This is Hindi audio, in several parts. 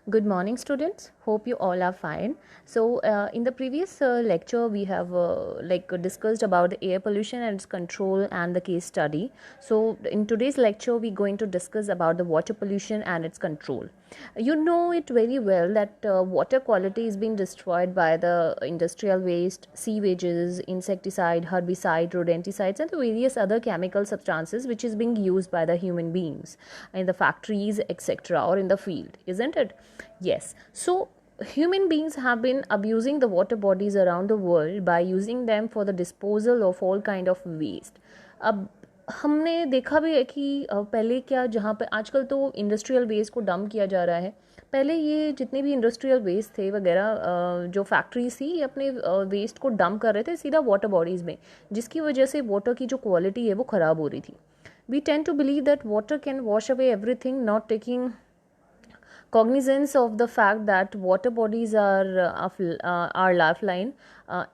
Good morning, students. Hope you all are fine. So, in the previous lecture, we have discussed about the air pollution and its control and the case study. So, in today's lecture, we're going to discuss about the water pollution and its control. You know it very well that water quality is being destroyed by the industrial waste, sewages, insecticide, herbicide, rodenticides, and the various other chemical substances which is being used by the human beings in the factories, etc., or in the field, isn't it? Yes. So human beings have been abusing the water bodies around the world by using them for the disposal of all kind of waste. अब हमने देखा भी है कि पहले क्या, जहाँ पे आजकल तो इंडस्ट्रियल वेस्ट को डंप किया जा रहा है, पहले ये जितने भी इंडस्ट्रियल वेस्ट थे वगैरह, जो फैक्ट्रीज थी, ये अपने वेस्ट को डंप कर रहे थे सीधा वाटर बॉडीज़ में, जिसकी वजह से वाटर की जो क्वालिटी है वो ख़राब हो रही थी. We tend to believe that water can wash away everything, not taking cognizance of the fact that water bodies are lifeline,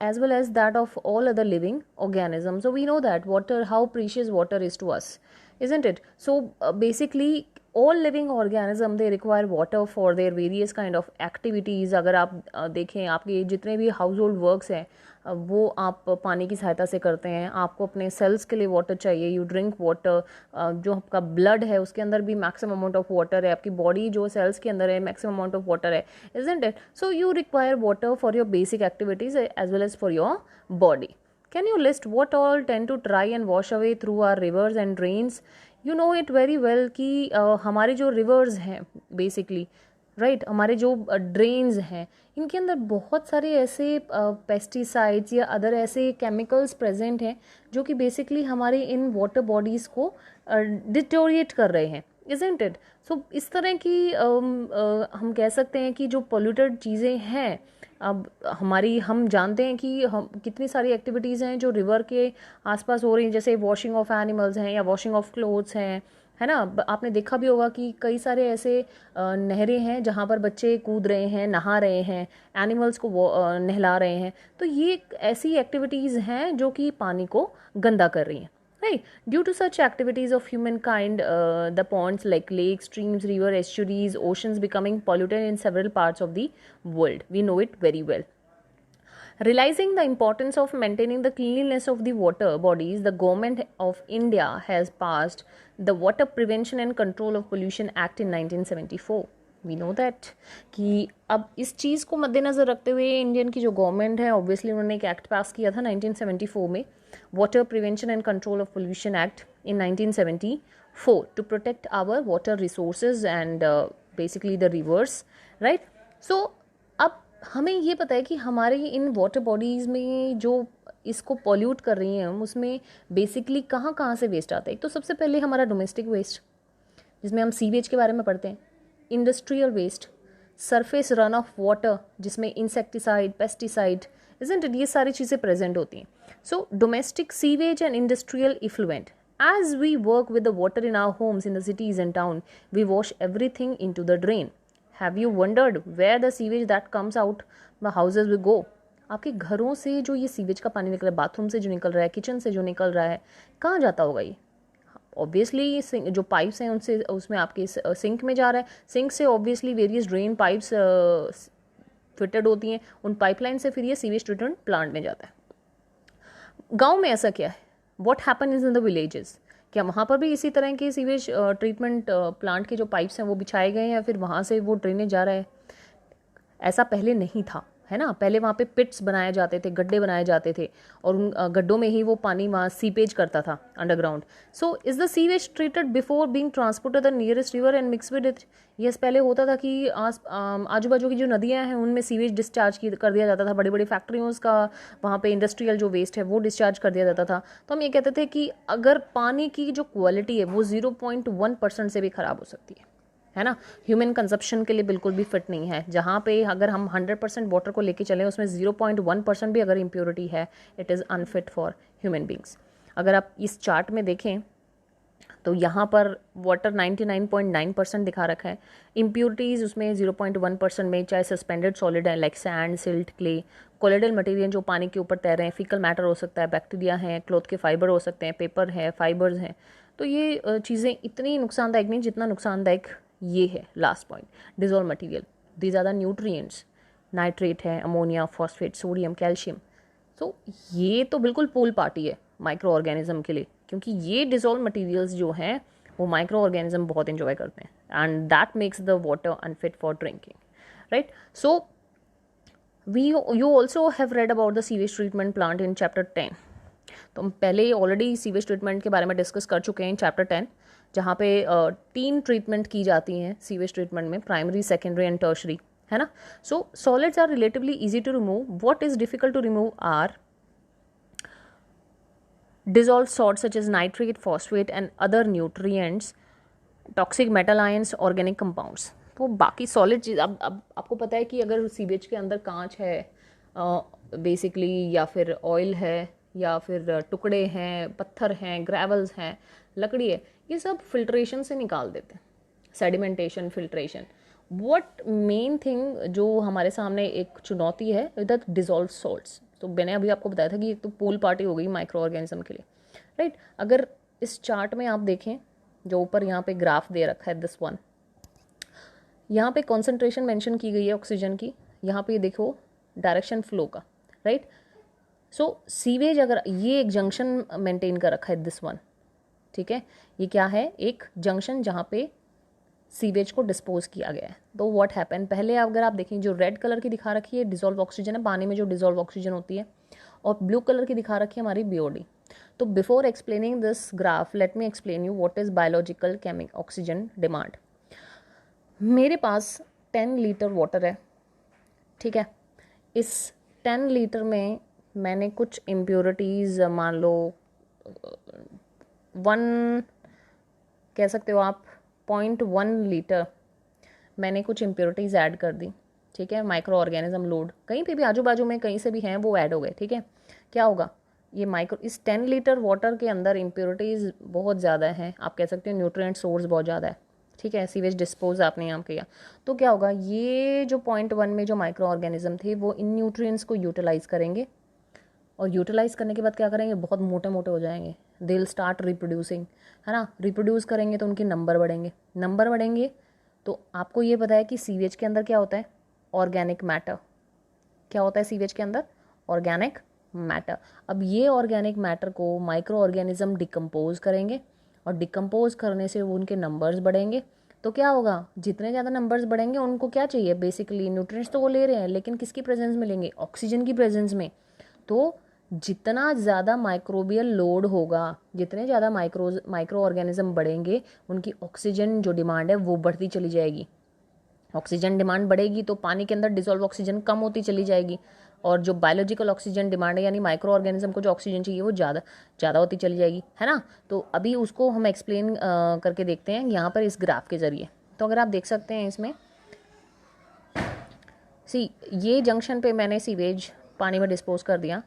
as well as that of all other living organisms. So we know that water, how precious water is to us, isn't it? So basically all living organism, they require water for their various kind of activities. अगर आप देखें, आपके जितने भी हाउस होल्ड वर्क्स हैं वो आप पानी की सहायता से करते हैं. आपको अपने सेल्स के लिए वाटर चाहिए, यू ड्रिंक वाटर. जो आपका ब्लड है उसके अंदर भी मैक्सिमम अमाउंट ऑफ वाटर है, आपकी बॉडी जो सेल्स के अंदर है मैक्सिमम अमाउंट ऑफ वाटर है, isn't it? So you require water for your basic activities as well as for your body. Can you list what all tend to try and wash away through our rivers and drains? You know it very well कि हमारे जो rivers हैं basically, राइट, हमारे जो ड्रेन्स हैं, इनके अंदर बहुत सारे ऐसे पेस्टिसाइड्स या अदर ऐसे केमिकल्स प्रेजेंट हैं जो कि बेसिकली हमारे इन वाटर बॉडीज़ को डिटोरिएट कर रहे हैं, इजंट इट? सो इस तरह की हम कह सकते हैं कि जो पोल्यूटेड चीज़ें हैं, अब हम जानते हैं कि हम कितनी सारी एक्टिविटीज़ हैं जो रिवर के आसपास हो रही हैं, जैसे वॉशिंग ऑफ एनिमल्स हैं या वॉशिंग ऑफ क्लोथ्स हैं, है ना. आपने देखा भी होगा कि कई सारे ऐसे नहरें हैं जहाँ पर बच्चे कूद रहे हैं, नहा रहे हैं, एनिमल्स को नहला रहे हैं. तो ये ऐसी एक्टिविटीज़ हैं जो कि पानी को गंदा कर रही हैं, right? Due to such activities of humankind, the ponds like lakes, streams, river, estuaries, oceans becoming polluted in several parts of the world. We know it very well. Realizing the importance of maintaining the cleanliness of the water bodies, the government of India has passed the Water Prevention and Control of Pollution Act in 1974. We know that कि अब इस चीज़ को मद्देनज़र रखते हुए इंडियन की जो गवर्नमेंट है, ऑब्वियसली उन्होंने एक एक्ट पास किया था 1974 में, water prevention and control of pollution act in 1974, to protect our water resources and basically the rivers, right. So अब हमें ये पता है कि हमारे इन वाटर बॉडीज़ में जो इसको पॉल्यूट कर रही हैं, हम उसमें बेसिकली कहाँ कहाँ से वेस्ट आता है. तो सबसे पहले हमारा डोमेस्टिक वेस्ट, जिसमें हम सीवेज के बारे में पढ़ते हैं, industrial waste, surface run off water जिसमें इंसेक्टिसाइड, पेस्टिसाइड, इजंट इट, ये सारी चीज़ें प्रेजेंट होती हैं. So domestic sewage and industrial effluent. As we work with the water in our homes, in the cities and town, we wash everything into the drain. Have you wondered where the sewage that comes out the houses will go? आपके घरों से जो ये सीवेज का पानी निकल रहा है, बाथरूम से जो निकल रहा है, किचन से जो निकल रहा है, कहाँ जाता होगा ये? ऑब्वियसली जो पाइप्स हैं उनसे, उसमें आपके सिंक में जा रहा है. सिंक से obviously various drain pipes fitted होती हैं, उन पाइपलाइन से फिर ये सीवेज ट्रीटमेंट प्लांट में जाता है. गांव में ऐसा क्या है? What happen is in the villages? क्या वहाँ पर भी इसी तरह के सीवेज ट्रीटमेंट प्लांट के जो पाइप्स हैं वो बिछाए गए हैं या फिर वहाँ से वो ड्रेनेज जा रहा है? ऐसा पहले नहीं था, है ना. पहले वहाँ पे पिट्स बनाए जाते थे, गड्ढे बनाए जाते थे, और उन गड्ढों में ही वो पानी वहाँ सीपेज करता था underground. So is the sewage treated before being transported the nearest river and mix with it? Yes, पहले होता था कि आजू बाजू की जो नदियाँ हैं उनमें सीवेज डिस्चार्ज कर दिया जाता था. बड़ी बड़ी फैक्ट्रियों का वहाँ पे इंडस्ट्रियल जो वेस्ट है वो डिस्चार्ज कर दिया जाता था. तो हम ये कहते थे कि अगर पानी की जो क्वालिटी है वो 0.1% से भी ख़राब हो सकती है ना. ह्यूमन कंजप्शन के लिए बिल्कुल भी फिट नहीं है. जहाँ पे अगर हम 100% वाटर को लेके चलें, उसमें 0.1% भी अगर इम्प्योरिटी है, it is unfit for human beings. अगर आप इस चार्ट में देखें तो यहाँ पर वाटर 99.9% दिखा रखा है. इम्प्योरिटीज़ उसमें 0.1% में, चाहे सस्पेंडेड सॉलिड है like sand, silt, clay, colloidal material जो पानी के ऊपर तैर रहे हैं, फीकल मैटर हो सकता है, बैक्टीरिया हैं, क्लॉथ के फाइबर हो सकते हैं, पेपर है, फाइबर्स हैं. तो ये चीज़ें इतनी नुकसानदायक नहीं जितना नुकसानदायक ये है last point, dissolve material. These are the nutrients, nitrate है, अमोनिया, फॉस्फेट, सोडियम, कैल्शियम। तो ये तो बिल्कुल पूल पार्टी है माइक्रो ऑर्गेनिज्म के लिए, क्योंकि ये डिजोल्व मटेरियल्स जो हैं वो माइक्रो ऑर्गेनिज्म बहुत एंजॉय करते हैं, and that makes the water unfit for drinking, right. So you also have read about the sewage treatment plant in chapter 10। तो हम पहले ऑलरेडी सीवेज ट्रीटमेंट के बारे में डिस्कस कर चुके हैं चैप्टर 10, जहाँ पे 3 ट्रीटमेंट की जाती हैं सीवेज ट्रीटमेंट में, प्राइमरी, सेकेंडरी एंड टर्शरी, है ना। So solids are relatively easy to remove. What is difficult to remove are dissolved salts such as nitrate, phosphate and other nutrients, toxic metal ions, organic compounds। तो बाकी सॉलिड चीज़, अब आपको पता है कि अगर सीवेज के अंदर कांच है बेसिकली, या फिर ऑयल है, या फिर टुकड़े हैं, पत्थर हैं, ग्रेवल्स हैं, लकड़ी है, ये सब फिल्ट्रेशन से निकाल देते हैं, sedimentation, filtration. What main thing जो हमारे सामने एक चुनौती है द डिजॉल्व सॉल्ट्स। तो मैंने अभी आपको बताया था कि एक तो पूल पार्टी हो गई माइक्रो ऑर्गेनिज्म के लिए, राइट। अगर इस चार्ट में आप देखें जो ऊपर यहाँ पे ग्राफ दे रखा है, दिस वन, यहाँ पे कॉन्सेंट्रेशन मेंशन की गई है ऑक्सीजन की, यहाँ पे देखो डायरेक्शन फ्लो का, राइट। सो सीवेज, अगर ये एक जंक्शन मेंटेन कर रखा है दिस वन, ठीक है, ये क्या है, एक जंक्शन जहाँ पे सीवेज को डिस्पोज किया गया है। तो व्हाट हैपन, पहले अगर आप देखें जो रेड कलर की दिखा रखी है डिजॉल्व ऑक्सीजन है, पानी में जो डिजॉल्व ऑक्सीजन होती है, और ब्लू कलर की दिखा रखी है हमारी बीओडी। तो before explaining this graph let me explain you what is biological chemical oxygen demand. मेरे पास 10 लीटर वाटर है, ठीक है। इस 10 लीटर में मैंने कुछ इम्प्योरिटीज़, मान लो 1 कह सकते हो आप, 0.1 लीटर मैंने कुछ इम्प्योरिटीज़ ऐड कर दी, ठीक है। माइक्रो ऑर्गेनिज्म लोड कहीं पे भी आजू बाजू में कहीं से भी हैं वो ऐड हो गए, ठीक है। क्या होगा, ये इस 10 लीटर वाटर के अंदर इम्प्योरिटीज़ बहुत ज़्यादा हैं, आप कह सकते हो न्यूट्रिएंट सोर्स बहुत ज़्यादा है, ठीक है। सीवेज डिस्पोज आपने यहाँ किया, तो क्या होगा, ये जो 0.1 में जो माइक्रो ऑर्गेनिज्म थे वो इन न्यूट्रिएंट्स को यूटिलाइज करेंगे, और यूटिलाइज करने के बाद क्या करेंगे, बहुत मोटे मोटे हो जाएंगे, दे विल स्टार्ट रिप्रोड्यूसिंग, है ना। रिप्रोड्यूस करेंगे तो उनके नंबर बढ़ेंगे। तो आपको ये पता है कि सीवेज के अंदर क्या होता है, ऑर्गेनिक मैटर। क्या होता है सीवेज के अंदर, ऑर्गेनिक मैटर। अब ये ऑर्गेनिक मैटर को माइक्रो ऑर्गेनिज्म डिकम्पोज करेंगे, और डिकम्पोज करने से वो उनके नंबर्स बढ़ेंगे। तो क्या होगा, जितने ज़्यादा नंबर्स बढ़ेंगे उनको क्या चाहिए, बेसिकली न्यूट्रिएंट्स तो वो ले रहे हैं, लेकिन किसकी प्रेजेंस में लेंगे, ऑक्सीजन की प्रेजेंस में। तो जितना ज़्यादा माइक्रोबियल लोड होगा, जितने ज़्यादा माइक्रो ऑर्गेनिज्म बढ़ेंगे, उनकी ऑक्सीजन जो डिमांड है वो बढ़ती चली जाएगी। ऑक्सीजन डिमांड बढ़ेगी तो पानी के अंदर डिसॉल्व ऑक्सीजन कम होती चली जाएगी, और जो बायोलॉजिकल ऑक्सीजन डिमांड है, यानी माइक्रो ऑर्गेनिज्म को जो ऑक्सीजन चाहिए वो ज़्यादा होती चली जाएगी, है ना। तो अभी उसको हम एक्सप्लेन करके देखते हैं यहाँ पर इस ग्राफ के ज़रिए। तो अगर आप देख सकते हैं इसमें, ये जंक्शन पे मैंने सीवेज पानी में डिस्पोज कर दिया।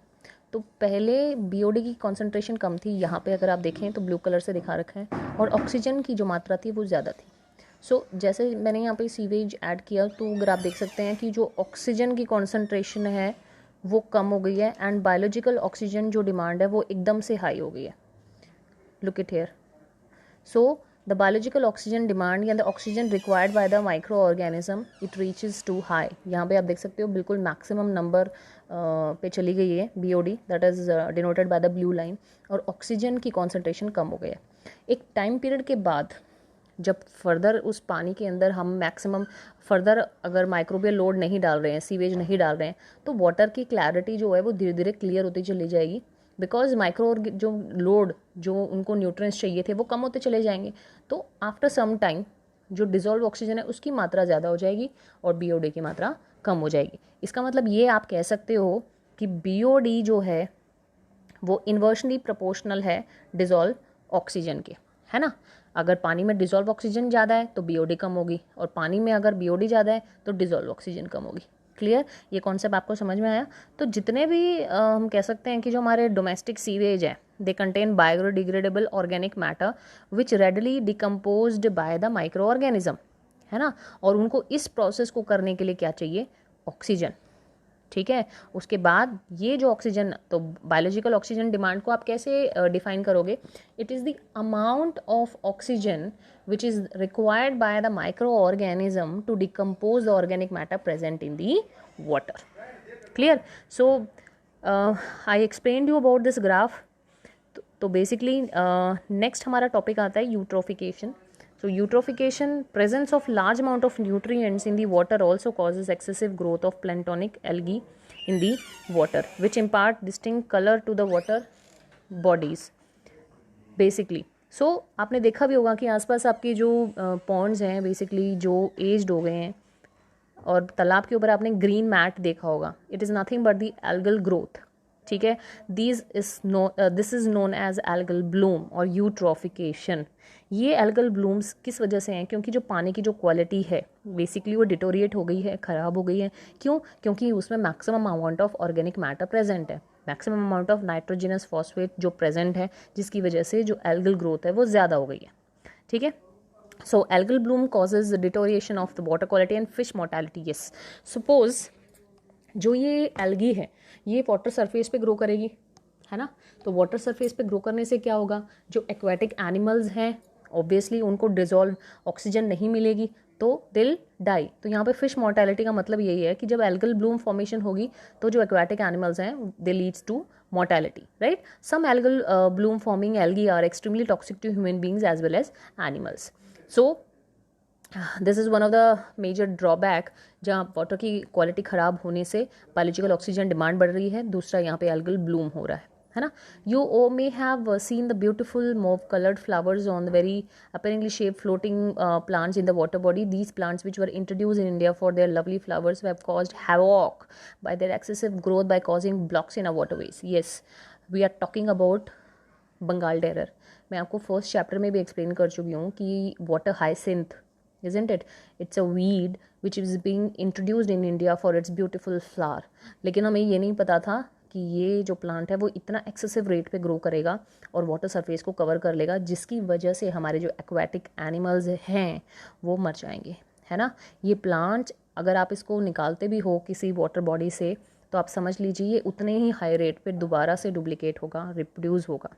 तो पहले बीओडी की कॉन्सेंट्रेशन कम थी, यहाँ पे अगर आप देखें तो ब्लू कलर से दिखा रखा है, और ऑक्सीजन की जो मात्रा थी वो ज़्यादा थी। सो जैसे मैंने यहाँ पे सीवेज ऐड किया, तो अगर आप देख सकते हैं कि जो ऑक्सीजन की कॉन्सेंट्रेशन है वो कम हो गई है, एंड बायोलॉजिकल ऑक्सीजन जो डिमांड है वो एकदम से हाई हो गई है। Look it here. So the biological oxygen demand या the oxygen required by the micro organism it reaches to high. यहाँ पे आप देख सकते हो बिल्कुल मैक्सिमम नंबर पे चली गई है BOD, that is denoted by the blue line, और ऑक्सीजन की कॉन्सेंट्रेशन कम हो गई है। एक टाइम पीरियड के बाद जब फर्दर उस पानी के अंदर हम मैक्सिमम फर्दर अगर माइक्रोबियल लोड नहीं डाल रहे हैं, सीवेज नहीं डाल रहे हैं, तो वाटर की क्लैरिटी जो है वो धीरे धीरे क्लियर होती चली जाएगी, बिकॉज माइक्रो जो लोड जो उनको न्यूट्रिएंट्स चाहिए थे वो कम होते चले जाएंगे। तो आफ्टर सम टाइम जो डिजॉल्व ऑक्सीजन है उसकी मात्रा ज़्यादा हो जाएगी और बीओडी की मात्रा कम हो जाएगी। इसका मतलब ये आप कह सकते हो कि बीओडी जो है वो इन्वर्सली प्रोपोर्शनल है डिजॉल्व ऑक्सीजन के, है ना। अगर पानी में डिजॉल्व ऑक्सीजन ज़्यादा है तो बीओडी कम होगी, और पानी में अगर बीओडी ज़्यादा है तो डिजॉल्व ऑक्सीजन कम होगी। क्लियर, ये कॉन्सेप्ट आपको समझ में आया। तो जितने भी हम कह सकते हैं कि जो हमारे डोमेस्टिक सीवेज है, they contain biodegradable organic matter which readily decomposed by the micro organism, है ना। और उनको इस प्रोसेस को करने के लिए क्या चाहिए, ऑक्सीजन, ठीक है। उसके बाद ये जो ऑक्सीजन, तो बायोलॉजिकल ऑक्सीजन डिमांड को आप कैसे डिफाइन करोगे? It is the amount of oxygen which is required by the micro organism to decompose the organic matter present in the water. Clear? So I explained you about this graph. तो बेसिकली नेक्स्ट हमारा टॉपिक आता है eutrophication. So eutrophication, presence of large amount of nutrients in the water also causes excessive growth of planktonic algae in the water, which impart distinct color to the water bodies basically. So आपने देखा भी होगा कि आसपास आपके जो पॉन्ड्स हैं बेसिकली जो एज्ड हो गए हैं, और तालाब के ऊपर आपने ग्रीन मैट देखा होगा, it is nothing but the algal growth. ठीक है, this is known as algal bloom और यूट्रोफिकेशन। ये एल्गल ब्लूम्स किस वजह से हैं? क्योंकि जो पानी की जो क्वालिटी है बेसिकली वो डिटोरिएट हो गई है, ख़राब हो गई है। क्यों? क्योंकि उसमें maximum amount of organic matter present है, maximum amount of nitrogenous phosphate जो प्रेजेंट है, जिसकी वजह से जो एल्गल ग्रोथ है वो ज़्यादा हो गई है। ठीक है, so algal bloom causes the deterioration of the water quality and fish mortality. Yes, suppose जो ये एल्गी है ये वाटर सरफेस पे ग्रो करेगी, है ना? तो वाटर सरफेस पे ग्रो करने से क्या होगा? जो एक्वाटिक एनिमल्स हैं ऑब्वियसली उनको डिजॉल्व ऑक्सीजन नहीं मिलेगी तो दिल डाई। तो यहाँ पे फिश मोर्टेलिटी का मतलब यही है कि जब एल्गल ब्लूम फॉर्मेशन होगी तो जो एक्वाटिक एनिमल्स हैं they leads to mortality, right? Some algal bloom forming algae are extremely toxic to human beings as well as animals. So this is one of the major drawback, जहाँ वाटर की क्वालिटी ख़राब होने से बायोलॉजिकल ऑक्सीजन डिमांड बढ़ रही है। दूसरा यहाँ पे एल्गल ब्लूम हो रहा है ना? You oh may have seen the beautiful mauve coloured flowers on the very apparently shaped floating plants in the water body. These plants which were introduced in India for their lovely flowers have caused havoc by their excessive growth by causing blocks in our waterways. Yes, we are talking about Bengal terror. मैं आपको फर्स्ट चैप्टर में भी एक्सप्लेन कर चुकी हूँ कि water hyacinth, isn't it? It's a weed which is being introduced in India for its beautiful flower. लेकिन हमें ये नहीं पता था कि ये जो प्लांट है वो इतना एक्सेसिव रेट पे ग्रो करेगा और वाटर सरफेस को कवर कर लेगा, जिसकी वजह से हमारे जो एक्वाटिक एनिमल्स हैं वो मर जाएंगे, है ना? ये प्लांट अगर आप इसको निकालते भी हो किसी वाटर बॉडी से तो आप समझ लीजिए ये उतने ही हाई रेट पे दोबारा से डुप्लीकेट होगा, रिप्रोड्यूस होगा।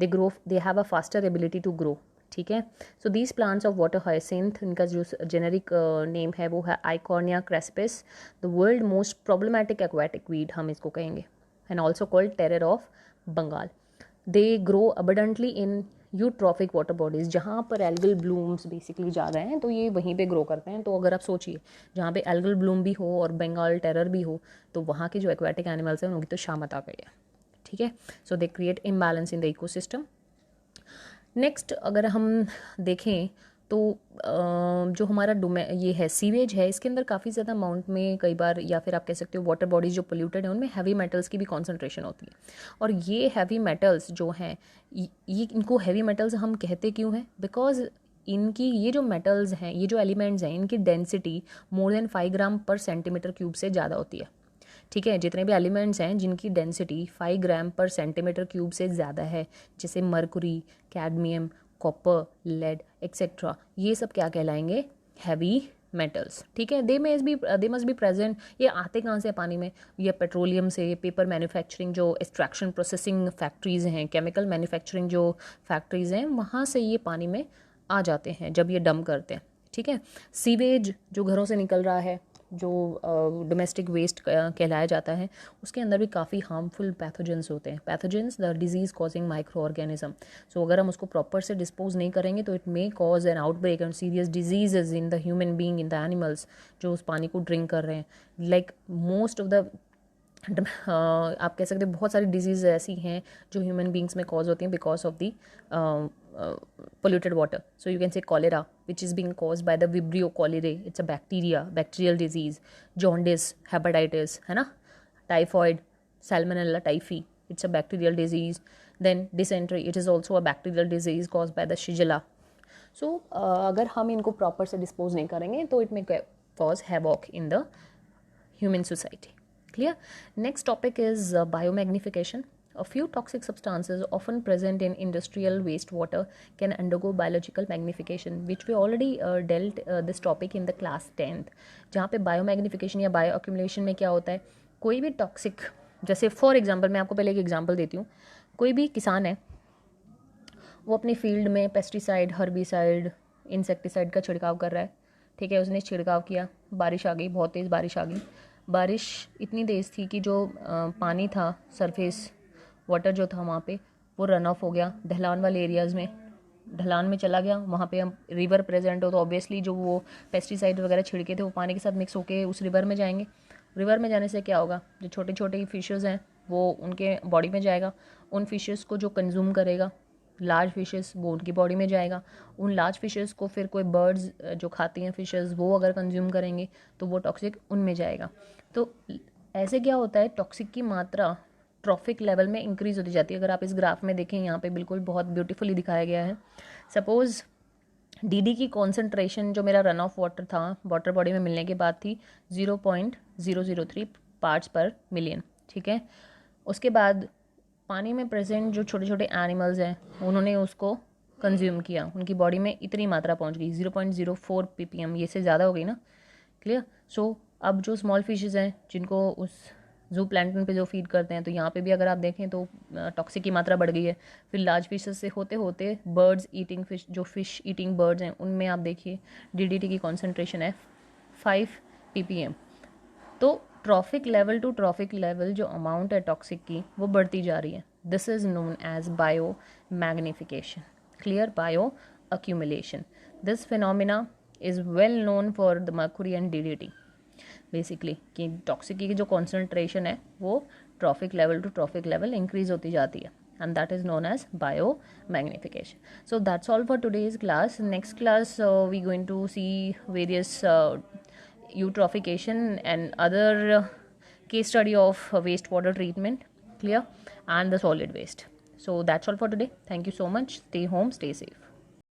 They have a faster ability to grow. ठीक है, so these plants of water hyacinth, इनका जो जेनेरिक नेम है वो है Eichhornia crassipes, the world most problematic aquatic weed हम इसको कहेंगे, and also called terror of Bengal. They grow abundantly in eutrophic water bodies, जहाँ पर एल्गल ब्लूम्स बेसिकली ज़्यादा हैं तो ये वहीं पे ग्रो करते हैं। तो अगर आप सोचिए जहाँ पे एल्गल ब्लूम भी हो और बंगाल टेरर भी हो तो वहाँ के जो एक्वाटिक एनिमल्स हैं उनकी तो शामत आ गई है। ठीक है, so they create imbalance in the ecosystem. Next अगर हम देखें तो जो हमारा ये है सीवेज है, इसके अंदर काफ़ी ज़्यादा अमाउंट में कई बार, या फिर आप कह सकते हो वाटर बॉडीज़ जो पोल्यूटेड है उनमें हैवी मेटल्स की भी कॉन्सेंट्रेशन होती है। और ये हैवी मेटल्स जो हैं ये इनको हैवी मेटल्स हम कहते क्यों हैं? बिकॉज इनकी ये जो मेटल्स हैं, ये जो एलिमेंट्स हैं, इनकी डेंसिटी मोर देन 5 ग्राम पर सेंटीमीटर क्यूब से ज़्यादा होती है। ठीक है, जितने भी एलिमेंट्स हैं जिनकी डेंसिटी 5 ग्राम पर सेंटीमीटर क्यूब से ज़्यादा है, जैसे mercury, cadmium, copper, lead etcetera, ये सब क्या कहलाएंगे? Heavy metals. ठीक है, दे मस्ट बी प्रेजेंट। ये आते कहाँ से पानी में? ये पेट्रोलियम से, पेपर मैन्युफैक्चरिंग जो एक्सट्रैक्शन प्रोसेसिंग फैक्ट्रीज़ हैं, केमिकल मैन्युफैक्चरिंग जो फैक्ट्रीज़ हैं, वहाँ से ये पानी में आ जाते हैं जब ये डंप करते हैं। ठीक है, सीवेज जो घरों से निकल रहा है, जो डोमेस्टिक वेस्ट कहलाया जाता है, उसके अंदर भी काफ़ी हार्मफुल पैथोजेंस होते हैं। Pathogens the disease causing micro organism. So अगर हम उसको प्रॉपर से डिस्पोज नहीं करेंगे तो it may cause an outbreak and serious diseases in the human being, in the animals जो उस पानी को ड्रिंक कर रहे हैं। लाइक मोस्ट ऑफ द आप कह सकते हैं बहुत सारी डिजीज़ ऐसी हैं जो ह्यूमन बींग्स में कॉज होती हैं because of the polluted water. So you can say cholera, which is being caused by the Vibrio cholerae. It's a bacterial disease. Jaundice, hepatitis, है ना? Typhoid, Salmonella typhi, it's a bacterial disease. Then dysentery, it is also a bacterial disease caused by the Shigella. So अगर हम इनको प्रॉपर से डिस्पोज नहीं करेंगे तो it may cause havoc in the human society. Clear? Next topic is biomagnification. A few toxic substances often present in industrial wastewater can undergo biological magnification, which we already dealt this topic in the class 10th. जहाँ पे biomagnification या bioaccumulation में क्या होता है कोई भी टॉक्सिक, जैसे फॉर एग्जांपल मैं आपको पहले एक एग्जांपल देती हूँ, कोई भी किसान है, वो अपने फील्ड में पेस्टिसाइड, हर्बिसाइड, इंसेक्टिसाइड का छिड़काव कर रहा है, ठीक है। उसने छिड़काव किया, बारिश आ गई, बहुत तेज़ बारिश आ गई। बारिश इतनी तेज़ थी कि जो पानी था, सरफेस वाटर जो था वहाँ पे, वो रन ऑफ हो गया ढलान वाले एरियाज़ में, ढलान में चला गया। वहाँ पे हम रिवर प्रेजेंट हो तो ऑब्वियसली जो वो पेस्टिसाइड वगैरह छिड़के थे वो पानी के साथ मिक्स होके उस रिवर में जाएंगे। रिवर में जाने से क्या होगा, जो छोटे छोटे फिशेस हैं वो उनके बॉडी में जाएगा, उन फिशेस को जो कंज्यूम करेगा लार्ज फिशेस वो उनकी बॉडी में जाएगा, उन लार्ज फिशेस को फिर कोई बर्ड्स जो खाती हैं फिशेस वो अगर कंज्यूम करेंगे तो वो टॉक्सिक उनमें जाएगा। तो ऐसे क्या होता है, टॉक्सिक की मात्रा ट्रॉफिक लेवल में इंक्रीज होती जाती है। अगर आप इस ग्राफ में देखें, यहाँ पे बिल्कुल बहुत ब्यूटीफुली दिखाया गया है। सपोज डीडी की कॉन्सेंट्रेशन जो मेरा रन ऑफ वाटर था वाटर बॉडी में मिलने के बाद थी 0.003 पार्ट्स पर मिलियन, ठीक है। उसके बाद पानी में प्रेजेंट जो छोटे छोटे एनिमल्स हैं उन्होंने उसको कंज्यूम किया, उनकी बॉडी में इतनी मात्रा पहुंच गई 0.04 ppm, ये से ज़्यादा हो गई ना, क्लियर। सो अब जो स्मॉल फिशेस हैं जिनको उस जू प्लैंटन पे जो फीड करते हैं, तो यहाँ पे भी अगर आप देखें तो टॉक्सिक की मात्रा बढ़ गई है। फिर लार्ज फिशेस से होते होते बर्ड्स ईटिंग फिश, जो फिश ईटिंग बर्ड्स हैं उनमें आप देखिए डीडीटी की कॉन्सेंट्रेशन है 5 ppm। तो trophic level to trophic level जो अमाउंट है टॉक्सिक की वो बढ़ती जा रही है। This is known as biomagnification, clear, bioaccumulation. This phenomena is well known for the mercury and DDT. Basically कि टॉक्सिक की जो कॉन्सेंट्रेशन है वो trophic level to trophic level increase होती जाती है, and that is known as biomagnification. So that's all for today's class. Next class we're going to see various eutrophication and other case study of wastewater treatment, clear, and the solid waste. So that's all for today. Thank you so much. Stay home, stay safe.